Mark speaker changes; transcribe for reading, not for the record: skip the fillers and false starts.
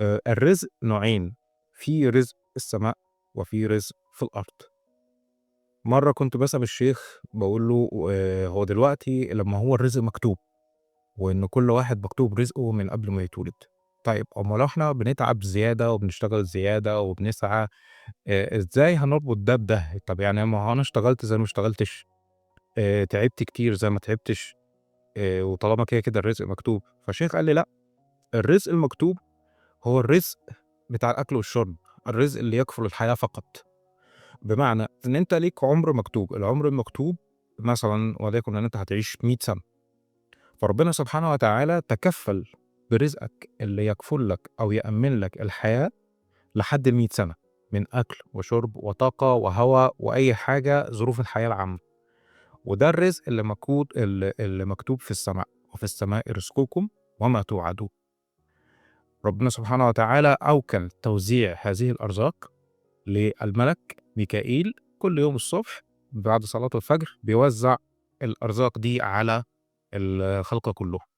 Speaker 1: الرزق نوعين، في رزق في السماء وفي رزق في الأرض. مرّة كنت باسأل الشيخ باقول له هو دلوقتي لمّا هو الرزق مكتوب وإن كل واحد مكتوب رزقه من قبل ما يتولد، طيب أُمّال لو إحنا بنتعب زيادة وبنشتغل زيادة وبنسعى، إزاي هنربط ده بده؟ طب يعني ما هو أنا اشتغلت زي ما اشتغلتش، تعبت كتير زي ما تعبتش، وطالما كده الرزق مكتوب. فالشيخ قال لي: "لأ، الرزق المكتوب هو الرزق بتاع الأكل والشرب، الرزق اللي يكفل الحياة فقط." بمعنى إن أنت ليك عُمر مكتوب، العُمر المكتوب مثلًا وليكن إن أنت هتعيش 100 سنة، فربنا سبحانه وتعالى تكفّل برزقك اللي يكفل لك أو يأمِّن لك الحياة لحد ال100 سنة، من أكل وشرب وطاقة وهوا وأي حاجة ظروف الحياة العامة، وده الرزق اللي مكتوب في السماء، "وفي السماء رزقكم وما توعدون." ربنا سبحانه وتعالى أوكل توزيع هذه الأرزاق للملك ميكائيل كل يوم الصبح بعد صلاة الفجر بيوزّع الأرزاق دي على الخلق كلّهم.